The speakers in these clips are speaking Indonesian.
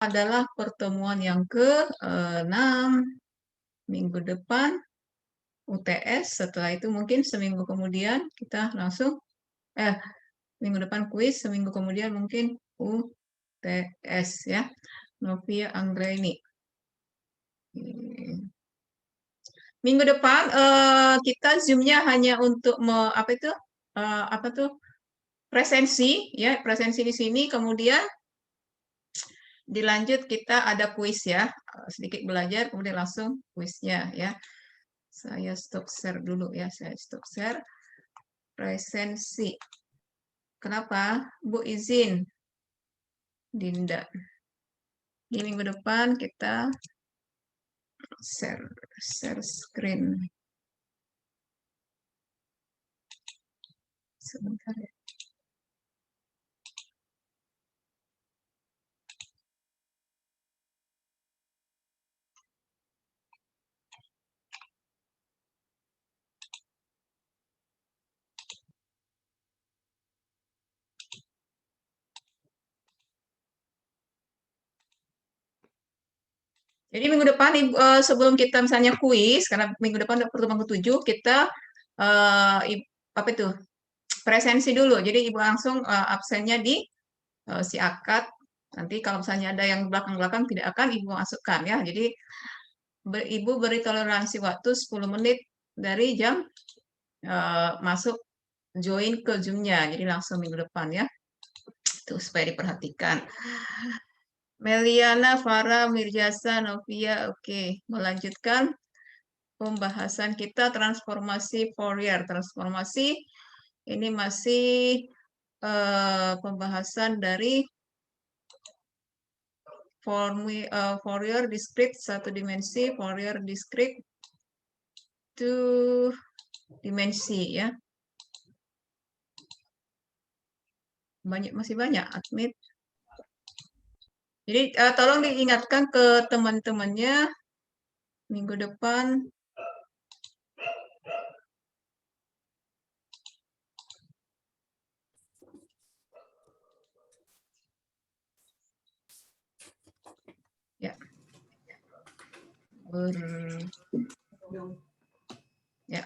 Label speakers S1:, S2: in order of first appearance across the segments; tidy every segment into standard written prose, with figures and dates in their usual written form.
S1: adalah pertemuan yang ke-6 minggu depan UTS. Setelah itu mungkin seminggu kemudian kita langsung minggu depan kuis, seminggu kemudian mungkin UTS ya. Novia Anggraini. Minggu depan kita Zoom-nya hanya untuk apa tuh presensi ya, presensi di sini, kemudian dilanjut kita ada kuis ya, sedikit belajar kemudian langsung kuisnya ya. Saya stop share dulu ya, saya stop share presensi. Kenapa? Bu izin Dinda. Di minggu depan kita share screen. Sebentar ya. Jadi minggu depan sebelum kita misalnya kuis, karena minggu depan pertemuan ke-7 kita apa itu presensi dulu. Jadi ibu langsung absennya di si akad. Nanti kalau misalnya ada yang belakang-belakang tidak akan ibu masukkan ya. Jadi ibu beri toleransi waktu 10 menit dari jam masuk join ke Zoom-nya. Jadi langsung minggu depan ya. Itu supaya diperhatikan. Meliana, Farah, Mirjasa, Novia, oke. Melanjutkan pembahasan kita transformasi Fourier. Transformasi ini masih pembahasan dari Fourier discrete satu dimensi, Fourier discrete 2 dimensi ya. Masih banyak admit. Jadi tolong diingatkan ke teman-temannya minggu depan ya. Ya.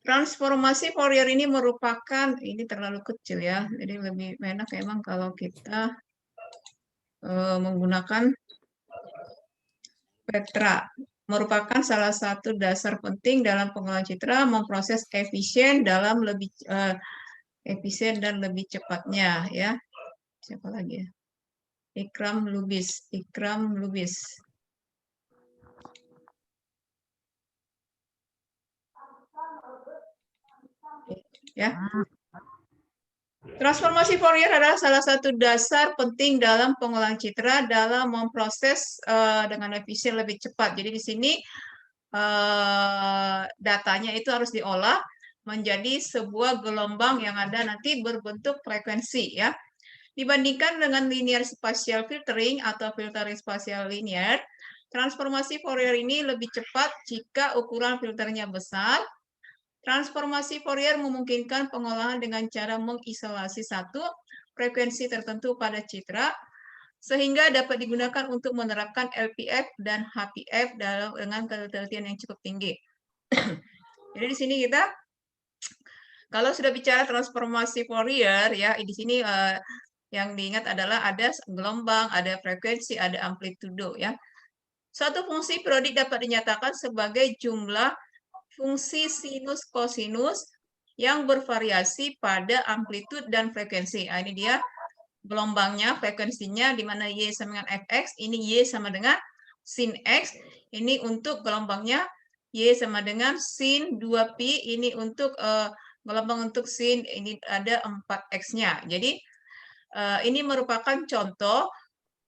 S1: Transformasi Fourier ini merupakan, ini terlalu kecil ya, jadi lebih enak emang kalau kita menggunakan spektra. Merupakan salah satu dasar penting dalam pengolahan citra, memproses efisien dalam lebih efisien dan lebih cepatnya ya. Siapa lagi ya? Ikram Lubis. Ya. Transformasi Fourier adalah salah satu dasar penting dalam pengolahan citra dalam memproses dengan efisien lebih cepat. Jadi di sini datanya itu harus diolah menjadi sebuah gelombang yang ada nanti berbentuk frekuensi ya. Dibandingkan dengan linear spatial filtering atau filtering spasial linear, transformasi Fourier ini lebih cepat jika ukuran filternya besar. Transformasi Fourier memungkinkan pengolahan dengan cara mengisolasi satu frekuensi tertentu pada citra, sehingga dapat digunakan untuk menerapkan LPF dan HPF dengan ketelitian yang cukup tinggi. Jadi di sini kita, kalau sudah bicara transformasi Fourier, ya di sini yang diingat adalah ada gelombang, ada frekuensi, ada amplitudo, ya. Suatu fungsi periodik dapat dinyatakan sebagai jumlah fungsi sinus kosinus yang bervariasi pada amplitude dan frekuensi. Nah, ini dia gelombangnya, frekuensinya, di mana Y sama dengan Fx, ini Y sama dengan sin X, ini untuk gelombangnya Y sama dengan sin 2Pi, ini untuk gelombang untuk sin, ini ada 4X-nya. Jadi, ini merupakan contoh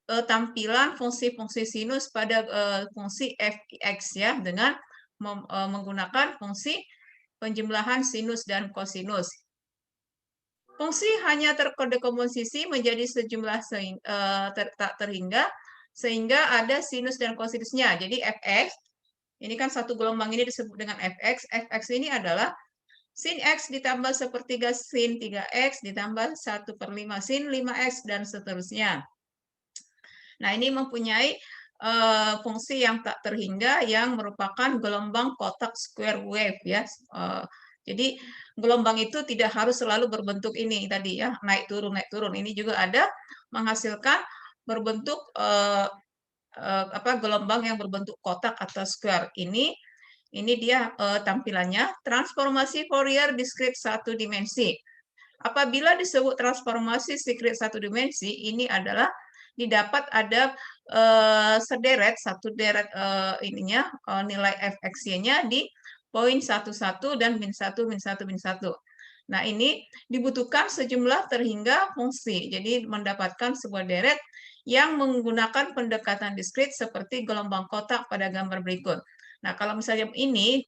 S1: tampilan fungsi-fungsi sinus pada fungsi Fx ya, dengan menggunakan fungsi penjumlahan sinus dan kosinus. Fungsi hanya terdekomposisi menjadi sejumlah tak terhingga, sehingga ada sinus dan kosinusnya. Jadi Fx, ini kan satu gelombang ini disebut dengan Fx. Fx ini adalah sin X ditambah 1/3 sin 3X ditambah 1/5 sin 5X, dan seterusnya. Nah, ini mempunyai fungsi yang tak terhingga yang merupakan gelombang kotak square wave ya. Jadi gelombang itu tidak harus selalu berbentuk ini tadi ya, naik turun naik turun. Ini juga ada menghasilkan berbentuk gelombang yang berbentuk kotak atau square. Ini dia tampilannya, transformasi Fourier discrete satu dimensi. Apabila disebut transformasi discrete satu dimensi, ini adalah didapat ada satu deret nilai fx-nya di poin 1, 1 dan min 1, min 1, min 1. Nah, ini dibutuhkan sejumlah terhingga fungsi. Jadi mendapatkan sebuah deret yang menggunakan pendekatan diskrit seperti gelombang kotak pada gambar berikut. Nah, kalau misalnya ini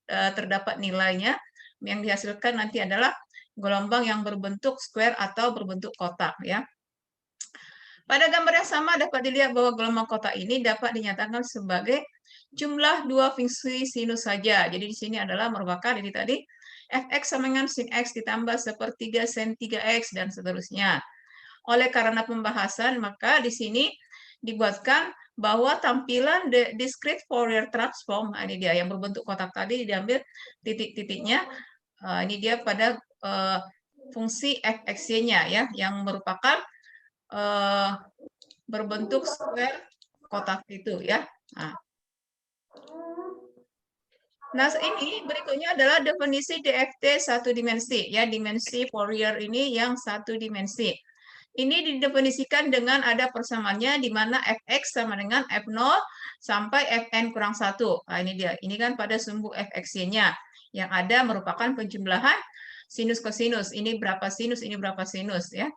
S1: terdapat nilainya, yang dihasilkan nanti adalah gelombang yang berbentuk square atau berbentuk kotak ya. Pada gambar yang sama dapat dilihat bahwa gelombang kotak ini dapat dinyatakan sebagai jumlah dua fungsi sinus saja. Jadi di sini adalah merupakan ini tadi fx sama dengan sin x ditambah 1/3 sin 3x dan seterusnya. Oleh karena pembahasan, maka di sini dibuatkan bahwa tampilan discrete Fourier transform, nah ini dia yang berbentuk kotak tadi diambil titik-titiknya, ini dia pada fungsi fx-nya ya, yang merupakan berbentuk square kotak itu ya. Nah, ini berikutnya adalah definisi DFT satu dimensi ya, dimensi Fourier ini yang satu dimensi. Ini didefinisikan dengan ada persamaannya di mana fx sama dengan f0 sampai fn kurang 1. Nah, ini dia. Ini kan pada sumbu fx-nya yang ada merupakan penjumlahan sinus kosinus. Ini berapa sinus, ini berapa sinus ya.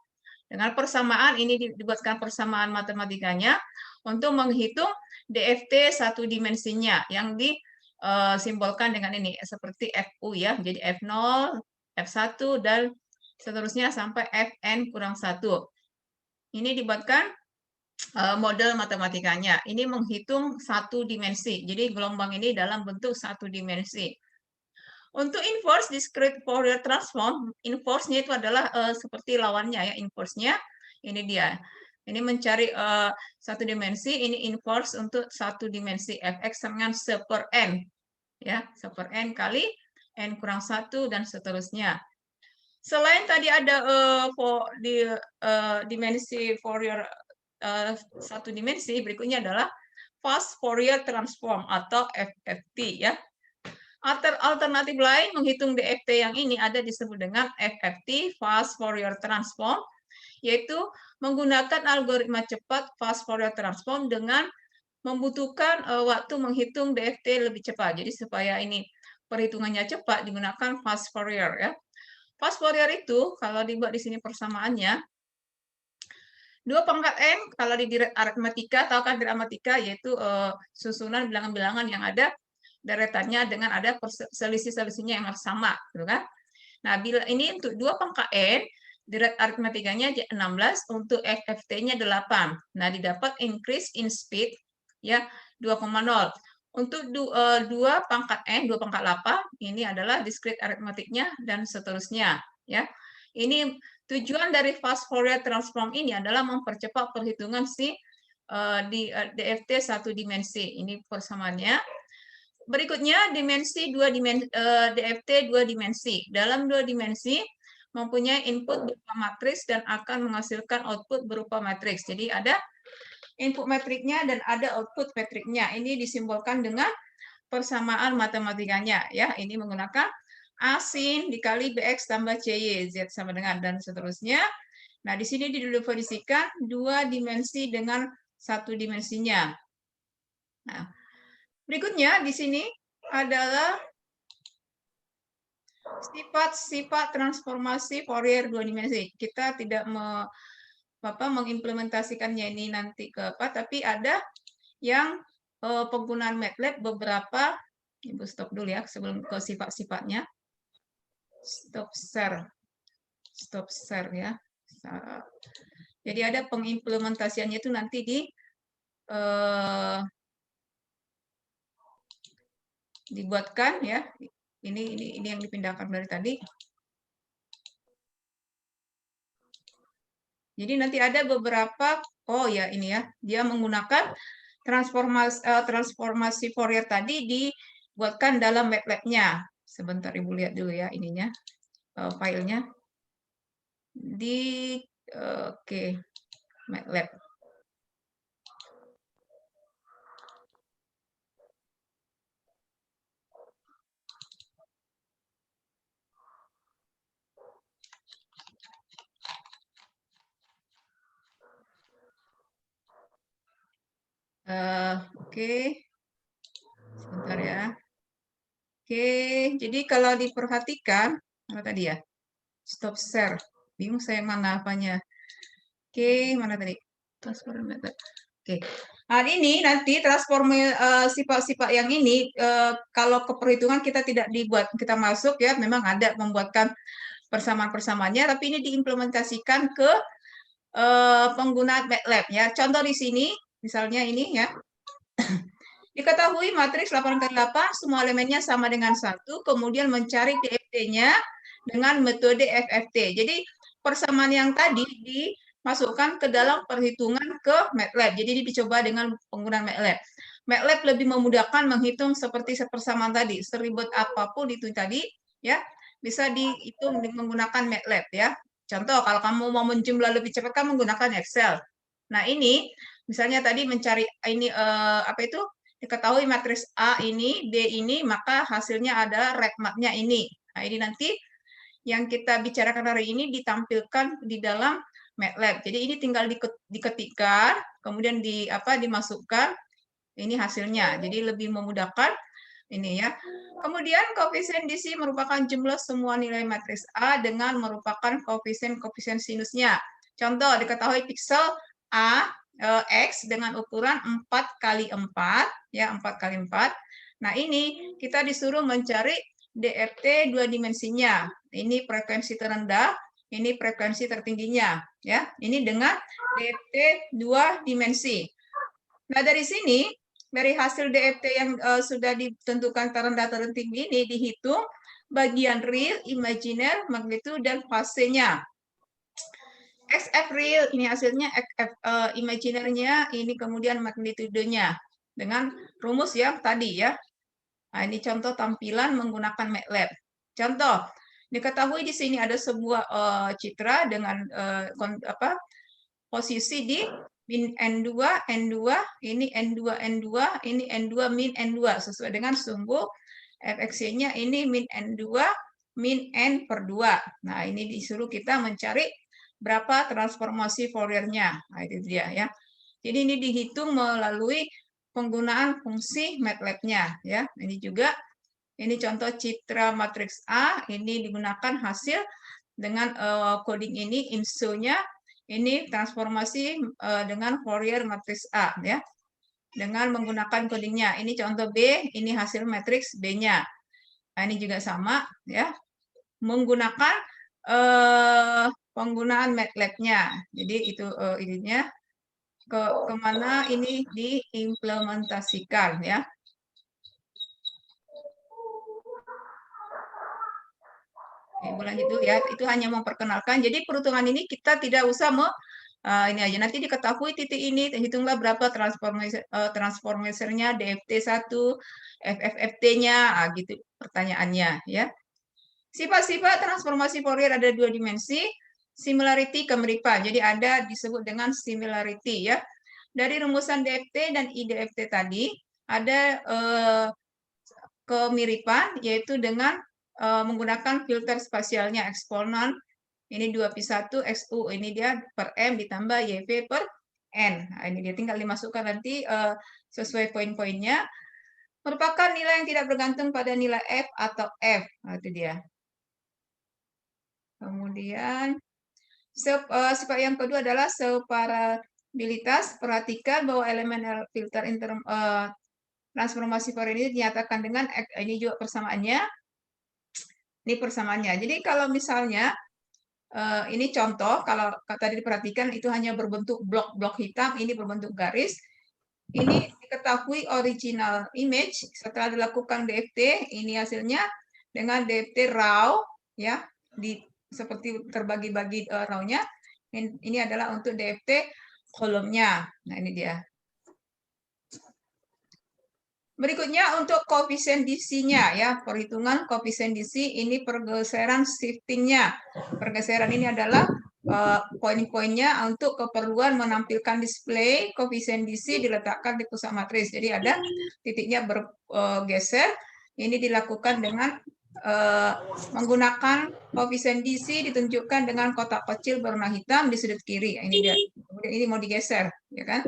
S1: Dengan persamaan ini dibuatkan persamaan matematikanya untuk menghitung DFT satu dimensinya yang disimbolkan dengan ini seperti FU ya. Jadi F0, F1 dan seterusnya sampai Fn kurang 1. Ini dibuatkan model matematikanya. Ini menghitung satu dimensi. Jadi gelombang ini dalam bentuk satu dimensi. Untuk inverse discrete Fourier transform, inverse-nya itu adalah seperti lawannya ya, inverse-nya ini dia. Ini mencari satu dimensi, ini inverse untuk satu dimensi fx dengan 1/n ya, 1/n kali n kurang 1 dan seterusnya. Selain tadi ada dimensi Fourier satu dimensi, berikutnya adalah fast Fourier transform atau FFT ya. Alternatif lain menghitung DFT yang ini ada disebut dengan FFT, Fast Fourier Transform, yaitu menggunakan algoritma cepat Fast Fourier Transform dengan membutuhkan waktu menghitung DFT lebih cepat. Jadi supaya ini perhitungannya cepat digunakan Fast Fourier ya. Fast Fourier itu kalau dibuat di sini persamaannya 2 pangkat n kalau di direct aritmatika, tahu kan direct aritmatika yaitu susunan bilangan-bilangan yang ada deretannya dengan ada selisih-selisihnya yang sama, gitu kan? Nah, bila ini untuk 2 pangkat n, direct aritmatikanya 16, untuk FFT-nya 8. Nah, didapat increase in speed ya 2,0. Untuk 2 pangkat n, 2 pangkat 8, ini adalah discrete aritmatiknya dan seterusnya ya. Ini tujuan dari fast Fourier transform ini adalah mempercepat perhitungan si di DFT satu dimensi. Ini persamaannya. Berikutnya dimensi DFT dua dimensi. Dalam dua dimensi mempunyai input berupa matriks dan akan menghasilkan output berupa matriks. Jadi ada input metriknya dan ada output metriknya. Ini disimbolkan dengan persamaan matematikanya ya. Ini menggunakan A sin dikali BX tambah CY, Z sama dengan dan seterusnya. Nah, di sini didefinisikan dua dimensi dengan satu dimensinya. Nah, berikutnya di sini adalah sifat-sifat transformasi Fourier dua dimensi. Kita tidak mengimplementasikannya ini nanti ke apa, tapi ada yang penggunaan MATLAB beberapa. Ibu stop dulu ya sebelum ke sifat-sifatnya. Stop share ya. Jadi ada pengimplementasiannya itu nanti di dibuatkan ya Ini yang dipindahkan dari tadi. Jadi nanti ada beberapa, oh ya ini ya, dia menggunakan transformasi Fourier tadi dibuatkan dalam MATLAB-nya. Sebentar Ibu lihat dulu ya ininya, filenya. Oke, MATLAB. Oke, sebentar ya. Oke, jadi kalau diperhatikan, apa tadi ya? Stop share. Bingung saya mana apanya. Oke, mana tadi? Transform method. Oke. Nah, ini nanti sifat-sifat yang ini kalau ke perhitungan kita tidak dibuat, kita masuk ya, memang ada membuatkan persamaan-persamaannya, tapi ini diimplementasikan ke penggunaan MATLAB ya. Contoh di sini, misalnya ini ya. Diketahui matriks 8x8 semua elemennya sama dengan 1, kemudian mencari DFT-nya dengan metode FFT. Jadi persamaan yang tadi dimasukkan ke dalam perhitungan ke MATLAB. Jadi ini dicoba dengan penggunaan MATLAB. MATLAB lebih memudahkan menghitung seperti persamaan tadi, seribet apapun itu tadi, ya bisa dihitung menggunakan MATLAB ya. Contoh kalau kamu mau menjumlah lebih cepat kan menggunakan Excel. Nah ini misalnya tadi mencari ini apa itu? Diketahui matriks A ini, B ini, maka hasilnya ada rank-mapnya ini. Nah, ini nanti yang kita bicarakan hari ini ditampilkan di dalam MATLAB. Jadi ini tinggal diketikkan, kemudian dimasukkan, ini hasilnya. Jadi lebih memudahkan ini ya. Kemudian koefisien DC merupakan jumlah semua nilai matriks A dengan merupakan koefisien sinusnya. Contoh, diketahui piksel A X dengan ukuran 4 kali 4 ya 4 kali 4. Nah, ini kita disuruh mencari DFT dua dimensinya. Ini frekuensi terendah, ini frekuensi tertingginya ya. Ini dengan DFT dua dimensi. Nah, dari sini dari hasil DFT yang sudah ditentukan terendah tertinggi ini dihitung bagian real, imajiner, magnitudo dan fasenya. XF real ini hasilnya, XF imaginernya ini kemudian magnitudonya dengan rumus yang tadi ya. Nah, ini contoh tampilan menggunakan MATLAB. Contoh, diketahui di sini ada sebuah citra dengan posisi di min N2, N2, ini N2, N2, ini N2, min N2 sesuai dengan sumbu fx-nya ini min N2, min N per 2. Nah, ini disuruh kita mencari berapa transformasi Fourier-nya. Nah, itu dia ya. Jadi ini dihitung melalui penggunaan fungsi MATLAB-nya ya. Ini juga ini contoh citra matriks A, ini digunakan hasil dengan coding ini IMSO-nya ini transformasi dengan Fourier matriks A ya. Dengan menggunakan codingnya. Ini contoh B, ini hasil matriks B-nya. Nah, ini juga sama ya. Menggunakan penggunaan MATLAB-nya. Jadi itu ininya kemana ini diimplementasikan ya. Oke, lanjut dulu ya. Itu hanya memperkenalkan. Jadi perhitungan ini kita tidak usah ini aja. Nanti diketahui titik ini, hitunglah berapa transformatornya, DFT1, FFFT-nya, gitu pertanyaannya ya. Sifat-sifat transformasi Fourier ada dua dimensi, similarity kemiripan. Jadi ada disebut dengan similarity ya. Dari rumusan DFT dan IDFT tadi ada kemiripan yaitu dengan menggunakan filter spasialnya eksponen. Ini 2pi1 XU, ini dia per M ditambah YV per N. Nah, ini dia tinggal dimasukkan nanti sesuai poin-poinnya. Merupakan nilai yang tidak bergantung pada nilai F atau F. Nah, itu dia. Kemudian sifat yang kedua adalah separabilitas. Perhatikan bahwa elemen filter transformasi Fourier ini dinyatakan dengan ini juga persamaannya. Ini persamaannya. Jadi kalau misalnya ini contoh, kalau tadi diperhatikan itu hanya berbentuk blok-blok hitam, ini berbentuk garis. Ini diketahui original image setelah dilakukan DFT, ini hasilnya dengan DFT raw ya, seperti terbagi-bagi raw-nya. Ini adalah untuk DFT kolomnya. Nah, ini dia. Berikutnya untuk koefisien DC-nya ya, perhitungan koefisien DC ini pergeseran shifting-nya. Pergeseran ini adalah poin-poinnya untuk keperluan menampilkan display koefisien DC diletakkan di pusat matris. Jadi ada titiknya bergeser. Ini dilakukan dengan menggunakan koefisien DC ditunjukkan dengan kotak kecil berwarna hitam di sudut kiri. Ini dia. Kemudian ini mau digeser, ya kan?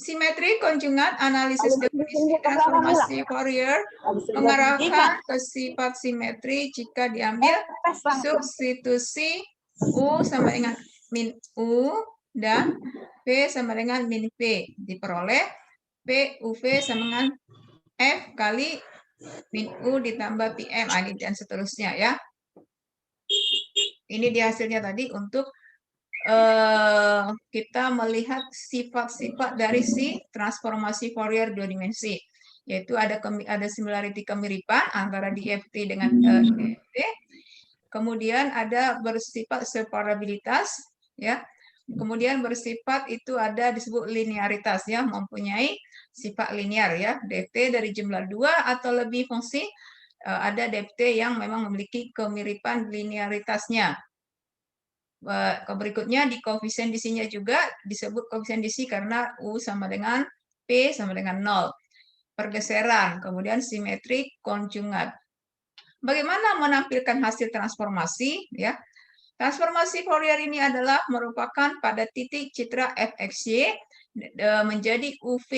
S1: Simetri konjugat analisis definisi transformasi Fourier mengarahkan ke sifat simetri jika diambil substitusi U sama dengan min U dan P sama dengan min P. Diperoleh P UV sama dengan F kali min U ditambah PM dan seterusnya ya. Ini dia hasilnya tadi untuk kita melihat sifat-sifat dari si transformasi Fourier dua dimensi, yaitu ada similarity kemiripan antara DFT dengan DFT, kemudian ada bersifat separabilitas, ya, kemudian bersifat itu ada disebut linearitas, ya, mempunyai sifat linear, ya, DFT dari jumlah 2 atau lebih fungsi, ada DFT yang memang memiliki kemiripan linearitasnya. Berikutnya di koefisien DC-nya juga disebut koefisien DC karena U sama dengan P sama dengan 0. Pergeseran, kemudian simetri konjugat. Bagaimana menampilkan hasil transformasi? Ya, transformasi Fourier ini adalah merupakan pada titik citra fxy menjadi UV.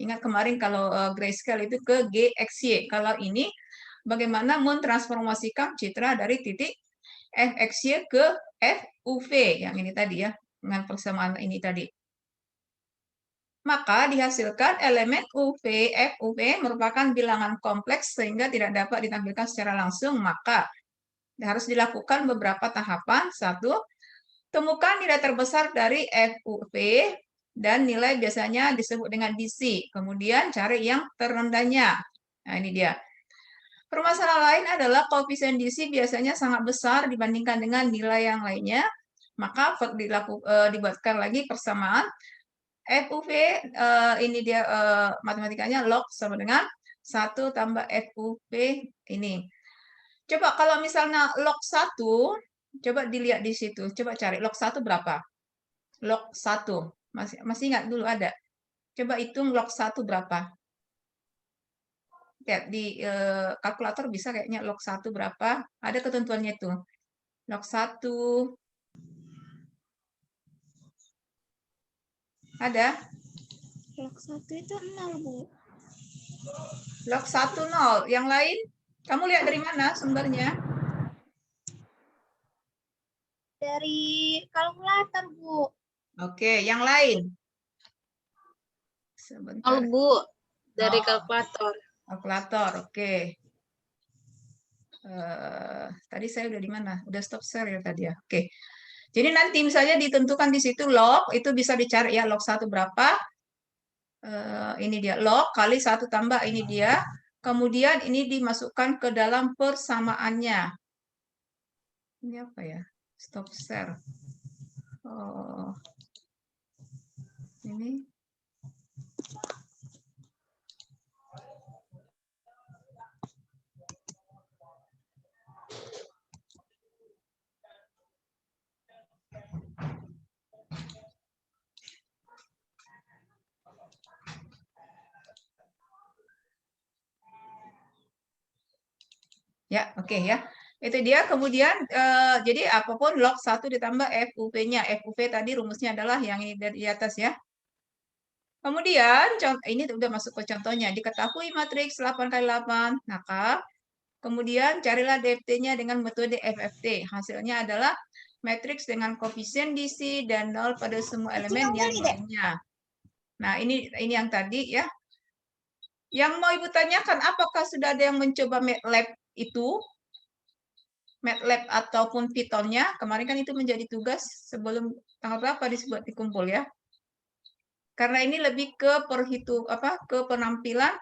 S1: Ingat kemarin kalau grayscale itu ke gxy. Kalau ini bagaimana mentransformasikan citra dari titik fxy ke FUV yang ini tadi ya, dengan persamaan ini tadi. Maka dihasilkan elemen UV, FUV merupakan bilangan kompleks sehingga tidak dapat ditampilkan secara langsung, maka harus dilakukan beberapa tahapan. 1, temukan nilai terbesar dari FUV dan nilai biasanya disebut dengan DC. Kemudian cari yang terendahnya. Nah, ini dia. Permasalahan lain adalah koefisien DC biasanya sangat besar dibandingkan dengan nilai yang lainnya, maka dibuatkan lagi persamaan FUV, ini dia matematikanya log sama dengan 1 tambah FUV ini. Coba kalau misalnya log 1, coba dilihat di situ, coba cari log 1 berapa? Log 1, masih ingat dulu ada? Coba hitung log 1 berapa? Lihat di kalkulator bisa kayaknya log 1 berapa? Ada ketentuannya itu. Log 1 ada?
S2: Log 1 itu 0, Bu.
S1: Log 1 0. Yang lain? Kamu lihat dari mana sumbernya?
S2: Dari kalkulator, Bu.
S1: Oke, yang lain? Sebentar.
S2: 0, Bu. Dari kalkulator.
S1: Kalkulator, oke. Tadi saya udah di mana? Udah stop share ya tadi ya. Oke. Jadi nanti misalnya ditentukan di situ log, itu bisa dicari ya log 1 berapa. Ini dia log kali 1 tambah ini dia. Kemudian ini dimasukkan ke dalam persamaannya. Ini apa ya? Stop share. Oh. Ini. Ya, oke ya. Itu dia. Kemudian, jadi apapun log 1 ditambah FUV-nya. FUV tadi rumusnya adalah yang ini di atas ya. Kemudian, ini udah masuk ke contohnya. Diketahui matriks 8 kali 8, maka kemudian carilah DFT-nya dengan metode FFT. Hasilnya adalah matriks dengan koefisien DC dan 0 pada semua elemen yang lainnya. Nah, ini yang tadi ya. Yang mau Ibu tanyakan, apakah sudah ada yang mencoba MATLAB itu? MATLAB ataupun Python-nya. Kemarin kan itu menjadi tugas sebelum tanggal berapa disebut dikumpul ya. Karena ini lebih ke ke penampilan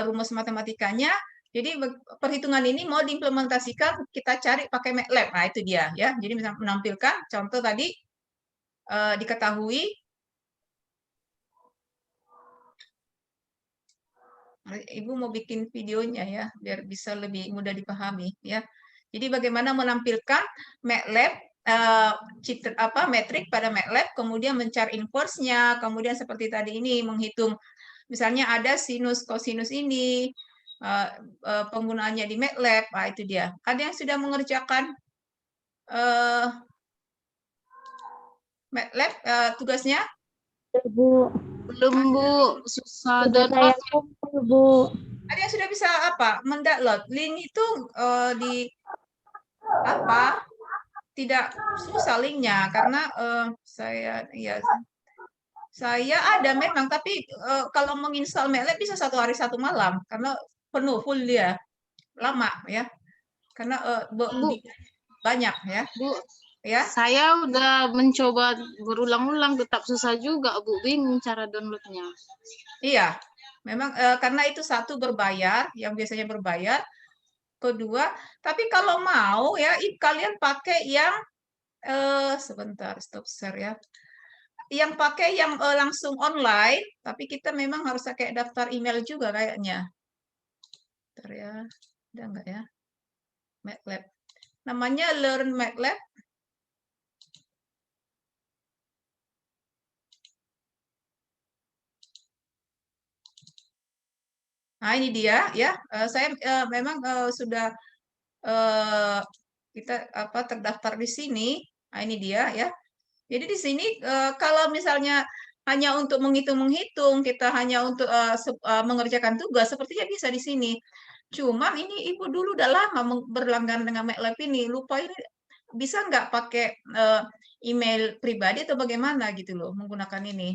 S1: rumus matematikanya Jadi perhitungan ini mau diimplementasikan, kita cari pakai MATLAB. Nah, itu dia ya. Jadi misalnya menampilkan contoh tadi diketahui Ibu mau bikin videonya ya, biar bisa lebih mudah dipahami ya. Jadi bagaimana menampilkan MATLAB metrik pada MATLAB, kemudian mencari inverse-nya, kemudian seperti tadi ini menghitung misalnya ada sinus kosinus ini penggunaannya di MATLAB, nah itu dia. Ada yang sudah mengerjakan MATLAB tugasnya?
S2: Bu.
S3: Belum, Bu. Susah
S2: Sudah saya
S3: download.
S2: kumpul, Bu.
S1: Ada yang sudah bisa mendownload link itu di tidak susah linknya karena saya ada memang, tapi kalau menginstal MATLAB bisa 1 hari 1 malam karena penuh full dia lama ya karena
S3: Bu,
S1: banyak ya.
S3: Bu,
S1: Ya,
S3: saya udah mencoba berulang-ulang, tetap susah juga, Bu. Bingung cara downloadnya.
S1: iya. Memang karena itu satu berbayar, yang biasanya berbayar. Kedua, tapi kalau mau ya, kalian pakai yang sebentar, stop share ya. Yang pakai yang langsung online, tapi kita memang harus pakai daftar email juga kayaknya. Bentar ya, ada nggak ya? MATLAB. Namanya Learn MATLAB. Nah, ini dia ya. Saya memang sudah kita terdaftar di sini. Nah, ini dia ya. Jadi di sini kalau misalnya hanya untuk menghitung-menghitung, kita hanya untuk mengerjakan tugas, sepertinya bisa di sini. Cuma ini Ibu dulu udah lama berlangganan dengan MATLAB ini, lupa ini bisa nggak pakai email pribadi atau bagaimana gitu loh menggunakan ini.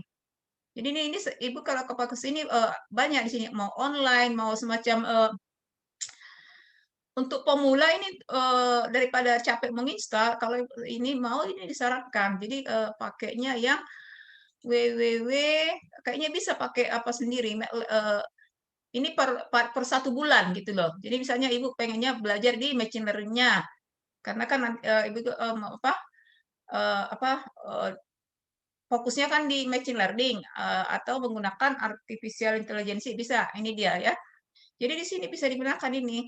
S1: Jadi ini Ibu kalau ke sini banyak di sini mau online, mau semacam untuk pemula ini daripada capek menginstal, kalau ini mau ini disarankan. Jadi pakainya yang www kayaknya bisa pakai apa sendiri ini per 1 bulan gitu loh. Jadi misalnya Ibu pengennya belajar di machine learning-nya. Karena kan Ibu fokusnya kan di machine learning atau menggunakan artificial intelligence bisa. Ini dia ya. Jadi di sini bisa digunakan ini.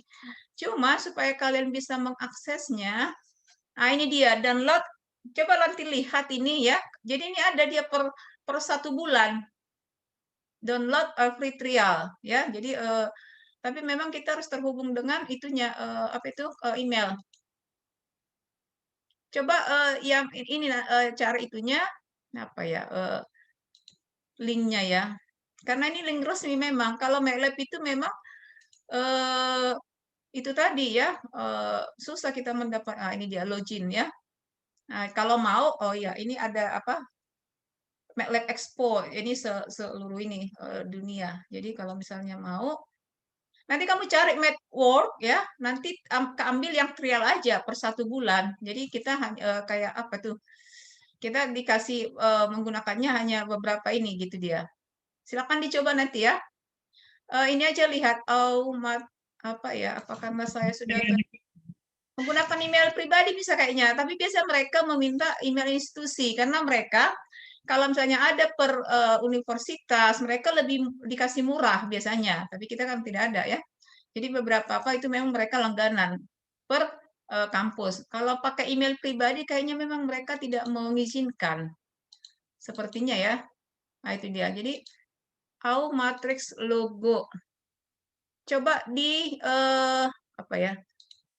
S1: Cuma supaya kalian bisa mengaksesnya, nah ini dia download. Coba nanti lihat ini ya. Jadi ini ada dia per 1 bulan. Download free trial ya. Jadi tapi memang kita harus terhubung dengan itunya email. Coba yang ini cara itunya apa ya? Linknya ya. Karena ini link resmi memang. Kalau MATLAB itu memang itu tadi ya susah kita mendapat. Ini dia login ya. Nah, kalau mau, oh ya, ini ada apa? MATLAB Expo, ini seluruh ini dunia. Jadi kalau misalnya mau, nanti kamu cari MATWork ya, nanti keambil yang trial aja per 1 bulan. Jadi kita kayak apa tuh? Kita dikasih menggunakannya hanya beberapa ini gitu dia. Silakan dicoba nanti ya. Ini aja lihat apa ya? Apa karena saya sudah menggunakan email pribadi bisa kayaknya, tapi biasa mereka meminta email institusi karena mereka kalau misalnya ada per universitas, mereka lebih dikasih murah biasanya, tapi kita kan tidak ada ya. Jadi beberapa apa itu memang mereka langganan per kampus. Kalau pakai email pribadi kayaknya memang mereka tidak mengizinkan. Sepertinya ya. Nah, itu dia. Jadi matrix logo. Coba di apa ya?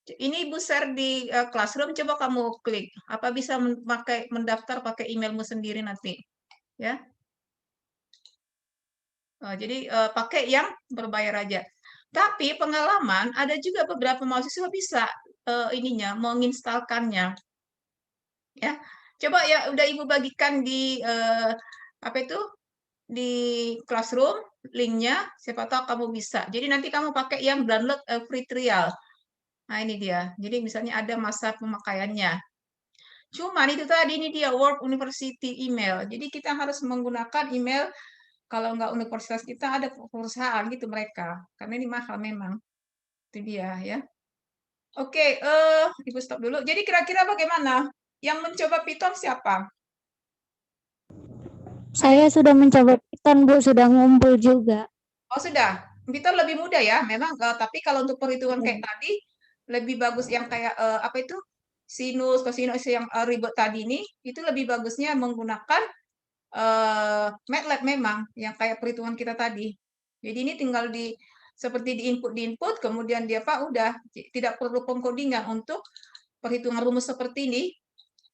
S1: Ini Ibu share di Classroom, coba kamu klik. Apa bisa mendaftar pakai emailmu sendiri nanti, ya. Jadi pakai yang berbayar aja. Tapi pengalaman ada juga beberapa mahasiswa bisa ininya menginstalkannya, ya. Coba ya udah Ibu bagikan di apa itu di Classroom linknya. Siapa tahu kamu bisa. Jadi nanti kamu pakai yang download free trial. Nah, ini dia. Jadi misalnya ada masa pemakaiannya. Cuman itu tadi ini dia World University email. Jadi kita harus menggunakan email kalau nggak universitas kita ada perusahaan gitu mereka. Karena ini mahal memang. Itu dia ya. Oke, Ibu stop dulu. Jadi kira-kira bagaimana? Yang mencoba Python siapa?
S2: Saya sudah mencoba Python, Bu, sudah ngumpul juga.
S1: Oh sudah, Python lebih mudah ya, memang. Tapi kalau untuk perhitungan kayak tadi, lebih bagus yang kayak apa itu sinus, kosinus yang ribet tadi ini, itu lebih bagusnya menggunakan MATLAB memang, yang kayak perhitungan kita tadi. Jadi ini tinggal seperti di input, kemudian dia Pak udah tidak perlu pengkodingan untuk perhitungan rumus seperti ini.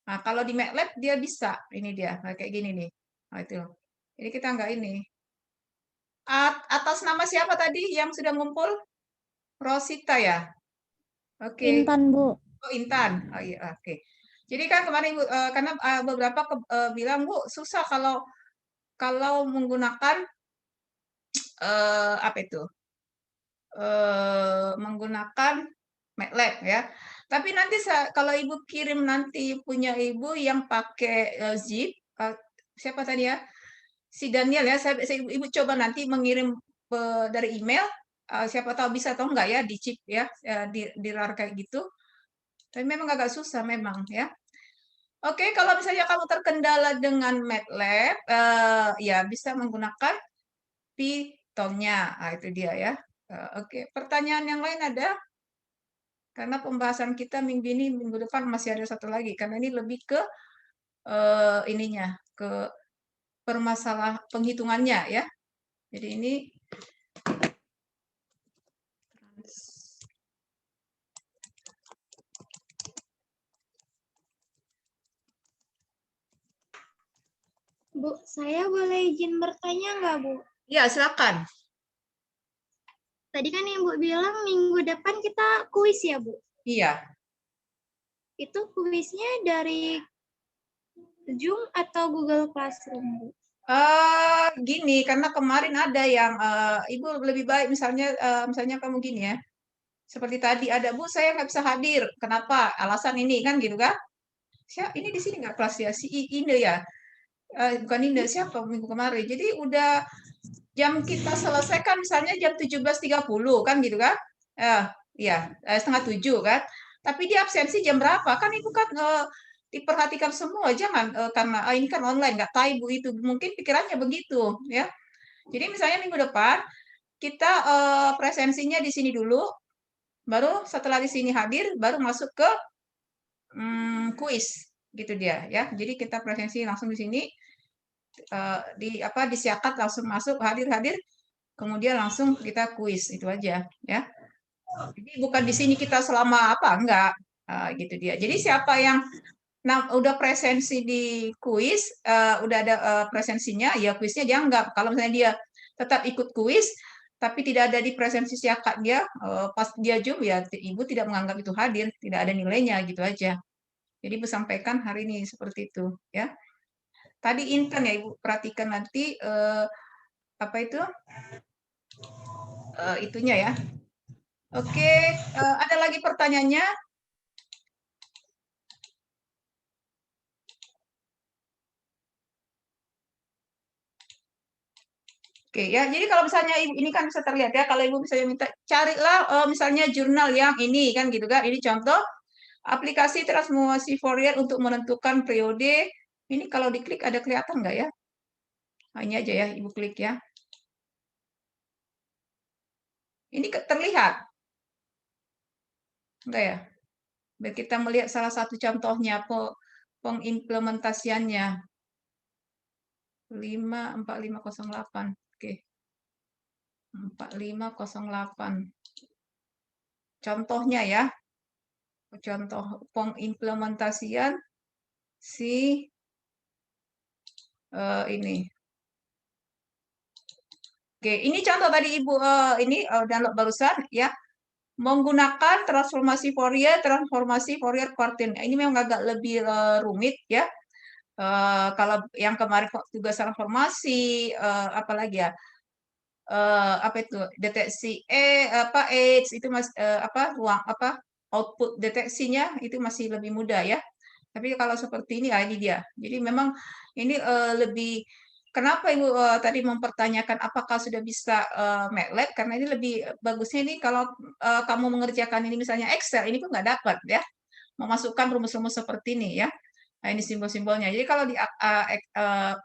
S1: Nah, kalau di MATLAB dia bisa, ini dia kayak gini nih. Nah, itu. Jadi kita nggak ini. Atas nama siapa tadi yang sudah ngumpul? Rosita ya? Oke.
S2: Intan, Bu.
S1: Oh, Intan. Oh iya, oke. Jadi kan kemarin Ibu, karena beberapa bilang Bu susah kalau menggunakan apa itu? Menggunakan MATLAB ya. Tapi nanti kalau Ibu kirim nanti punya Ibu yang pakai zip, siapa tadi ya? Si Daniel ya, Ibu coba nanti mengirim dari email, siapa tahu bisa atau enggak ya di chip ya, di RAR kayak gitu. Tapi memang agak susah memang ya. Oke, kalau misalnya kamu terkendala dengan MATLAB, ya bisa menggunakan Python-nya. Nah, itu dia ya. Oke, pertanyaan yang lain ada? Karena pembahasan kita minggu depan masih ada satu lagi. Karena ini lebih ke ininya, ke permasalahan penghitungannya ya. Jadi ini
S4: Bu, saya boleh izin bertanya nggak, Bu?
S1: ya silakan.
S4: Tadi kan Ibu bilang minggu depan kita kuis ya, Bu?
S1: Iya.
S4: Itu kuisnya dari Zoom atau Google Classroom, Bu?
S1: Gini, karena kemarin ada yang Ibu lebih baik misalnya kamu gini ya. Seperti tadi ada Bu, saya nggak bisa hadir. Kenapa? Alasan ini kan gitu kan? Ini di sini nggak kelas ya? Si Inde ya? Bukan Inde, siapa minggu kemarin? Jadi udah jam kita selesaikan misalnya jam 17.30 kan gitu kan? Iya, setengah 7 kan? Tapi dia absensi jam berapa? Kan Ibu kan diperhatikan semua, jangan karena ini kan online, nggak tahu Ibu itu. Mungkin pikirannya begitu ya. Jadi misalnya minggu depan kita presensinya di sini dulu, baru setelah di sini hadir, baru masuk ke kuis gitu dia ya. Jadi kita presensi langsung di sini disiakat langsung masuk hadir, kemudian langsung kita kuis itu aja ya. Jadi bukan di sini kita selama apa enggak gitu dia. Jadi siapa yang udah presensi di kuis, udah ada presensinya, ya kuisnya dianggap. Kalau misalnya dia tetap ikut kuis, tapi tidak ada di presensi siakat dia, pas dia Zoom ya Ibu tidak menganggap itu hadir, tidak ada nilainya gitu aja. Jadi Ibu sampaikan hari ini seperti itu ya. Tadi Intan ya Ibu perhatikan nanti apa itu itunya ya. Oke, ada lagi pertanyaannya? Oke ya, jadi kalau misalnya ini kan bisa terlihat ya, kalau Ibu misalnya minta carilah misalnya jurnal yang ini kan gitu kan. Ini contoh aplikasi transformasi Fourier untuk menentukan periode. Ini kalau diklik ada kelihatan nggak ya? Nah, ini aja ya, Ibu klik ya. Ini terlihat? Enggak ya? Biar kita melihat salah satu contohnya pengimplementasiannya. 4508. Oke. 4508. Contohnya ya. Contoh pengimplementasian si ini. Oke, ini contoh tadi Ibu ini download barusan ya. Menggunakan transformasi Fourier quartile. Ini memang agak lebih rumit ya. Kalau yang kemarin tugas transformasi apalagi ya? Apa itu? Deteksi AIDS itu ruang output deteksinya itu masih lebih mudah ya. Tapi kalau seperti ini ini dia. Jadi memang ini lebih kenapa Ibu tadi mempertanyakan apakah sudah bisa MATLAB? Karena ini lebih bagusnya ini kalau kamu mengerjakan ini misalnya Excel, ini pun nggak dapat ya, memasukkan rumus-rumus seperti ini ya. Nah, ini simbol-simbolnya. Jadi kalau di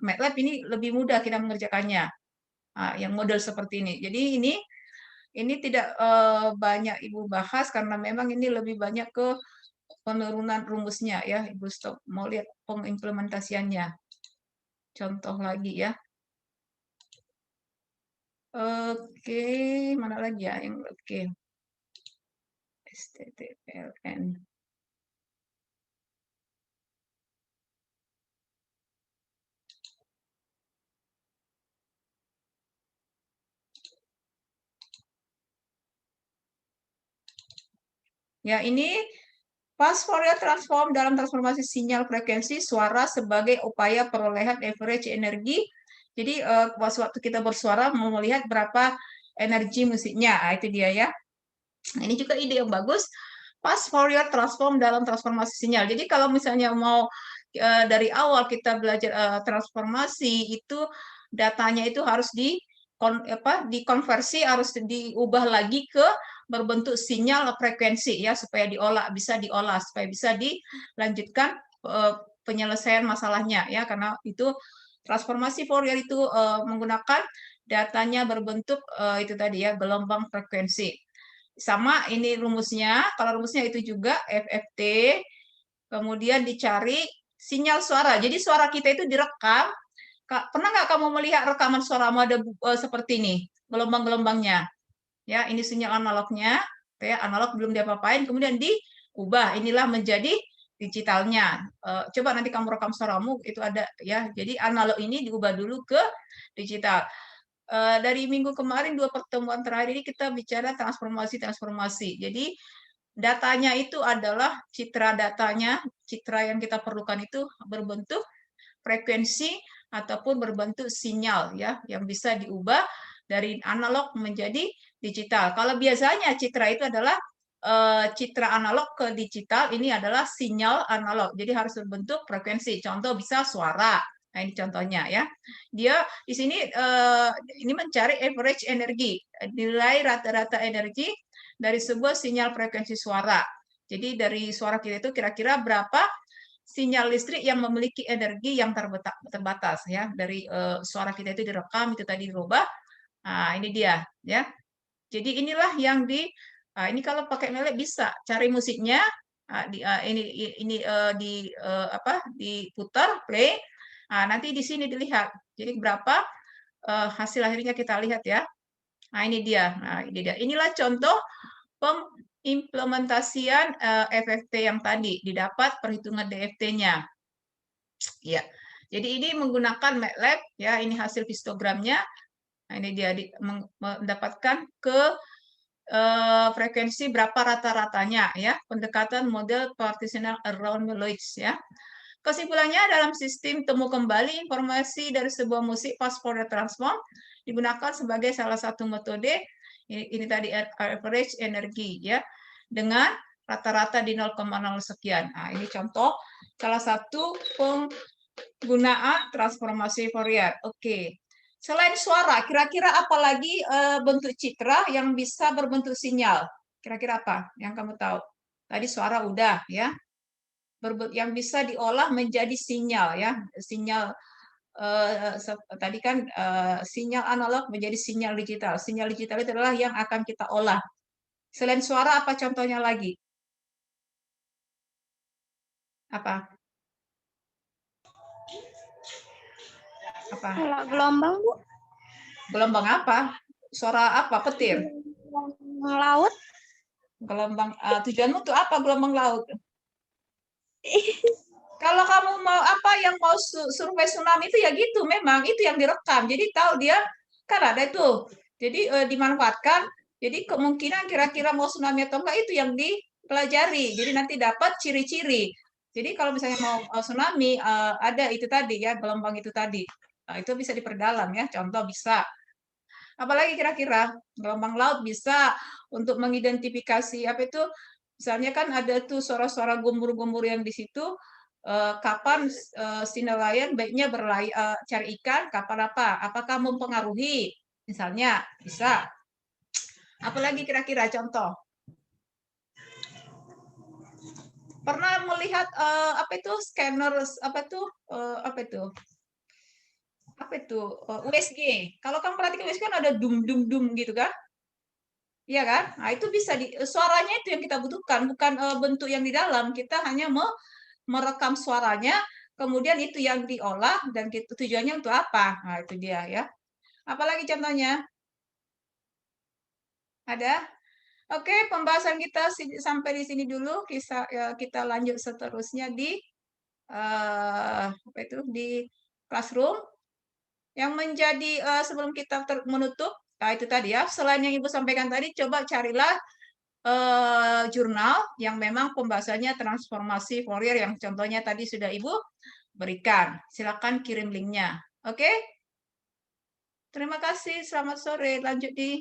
S1: MATLAB ini lebih mudah kita mengerjakannya. Nah, yang model seperti ini. Jadi ini tidak banyak Ibu bahas karena memang ini lebih banyak ke penurunan rumusnya ya. Ibu stop mau lihat pengimplementasiannya. Contoh lagi ya. Oke, mana lagi ya yang oke. STTPLN. Ya, ini fast Fourier transform dalam transformasi sinyal frekuensi suara sebagai upaya perolehan average energi. Jadi pas waktu kita bersuara mau melihat berapa energi musiknya. Nah, itu dia ya. Nah, ini juga ide yang bagus. Fast Fourier transform dalam transformasi sinyal. Jadi kalau misalnya mau dari awal kita belajar transformasi itu datanya itu harus dikonversi, harus diubah lagi ke berbentuk sinyal frekuensi ya supaya bisa diolah supaya bisa dilanjutkan penyelesaian masalahnya ya karena itu transformasi Fourier itu menggunakan datanya berbentuk itu tadi ya gelombang frekuensi. Sama ini rumusnya, kalau rumusnya itu juga FFT, kemudian dicari sinyal suara. Jadi suara kita itu direkam. Pernah nggak kamu melihat rekaman suaramu ada seperti ini, gelombang-gelombangnya? Ya, ini sinyal analognya, ya, analog belum diapa-apain, kemudian diubah. Inilah menjadi digitalnya. Coba nanti kamu rekam suaramu, itu ada ya. Jadi analog ini diubah dulu ke digital. Dari minggu kemarin 2 pertemuan terakhir ini kita bicara transformasi. Jadi datanya itu adalah citra datanya, citra yang kita perlukan itu berbentuk frekuensi ataupun berbentuk sinyal ya yang bisa diubah dari analog menjadi digital. Kalau biasanya citra itu adalah citra analog ke digital, ini adalah sinyal analog. Jadi harus berbentuk frekuensi. Contoh bisa suara. Nah, ini contohnya ya. Dia di sini ini mencari average energi, nilai rata-rata energi dari sebuah sinyal frekuensi suara. Jadi dari suara kita itu kira-kira berapa sinyal listrik yang memiliki energi yang terbatas ya. Dari suara kita itu direkam itu tadi dirubah. Nah, ini dia ya. Jadi inilah yang ini kalau pakai melek bisa cari musiknya. Ini diputar play. Nah, nanti di sini dilihat. Jadi berapa hasil akhirnya kita lihat ya. Nah, ini dia. Nah, ini dia. Inilah contoh pengimplementasian FFT yang tadi didapat perhitungan DFT-nya. Ya. Jadi ini menggunakan MATLAB ya, ini hasil histogramnya. Nah, ini dia mendapatkan ke frekuensi berapa rata-ratanya ya, pendekatan model partitional around Meloids ya. Kesimpulannya dalam sistem temu kembali informasi dari sebuah musik fast Fourier transform digunakan sebagai salah satu metode ini tadi average energi ya dengan rata-rata di 0,0 sekian. Nah, ini contoh salah satu penggunaan transformasi Fourier. Oke. Selain suara, kira-kira apa lagi bentuk citra yang bisa berbentuk sinyal? Kira-kira apa yang kamu tahu? Tadi suara udah ya. Yang bisa diolah menjadi sinyal ya. Sinyal tadi kan sinyal analog menjadi sinyal digital. Sinyal digital itu adalah yang akan kita olah. Selain suara, apa contohnya lagi? Apa? Apa?
S4: Kalau gelombang, Bu.
S1: Gelombang apa? Suara apa? Petir?
S4: Laut.
S1: Gelombang, tujuanmu tuh apa gelombang laut? Kalau kamu mau yang mau survei tsunami itu ya gitu, memang itu yang direkam. Jadi tahu dia kan ada itu. Jadi dimanfaatkan. Jadi kemungkinan kira-kira mau tsunami atau enggak itu yang dipelajari. Jadi nanti dapat ciri-ciri. Jadi kalau misalnya mau tsunami ada itu tadi ya gelombang itu tadi. Nah, itu bisa diperdalam ya. Contoh bisa. Apalagi kira-kira gelombang laut bisa untuk mengidentifikasi apa itu. Misalnya kan ada tuh suara-suara gumur-gumur yang di situ kapan si nelayan baiknya cari ikan, kapan apa? Apakah mempengaruhi? Misalnya, bisa. Apalagi kira-kira contoh? Pernah melihat apa itu scanner apa itu USG? Kalau kamu perhatikan USG kan ada dum dum dum gitu kan? Iya kan? Nah, itu bisa suaranya itu yang kita butuhkan, bukan bentuk yang di dalam. Kita hanya merekam suaranya, kemudian itu yang diolah dan tujuannya untuk apa? Nah, itu dia ya. Apalagi contohnya? Ada? Oke, pembahasan kita sampai di sini dulu. Kita lanjut seterusnya di apa itu di classroom. Yang menjadi sebelum kita menutup, nah itu tadi ya. Selain yang Ibu sampaikan tadi, coba carilah jurnal yang memang pembahasannya transformasi Fourier yang contohnya tadi sudah Ibu berikan. Silakan kirim linknya. Oke? Terima kasih. Selamat sore. Lanjut di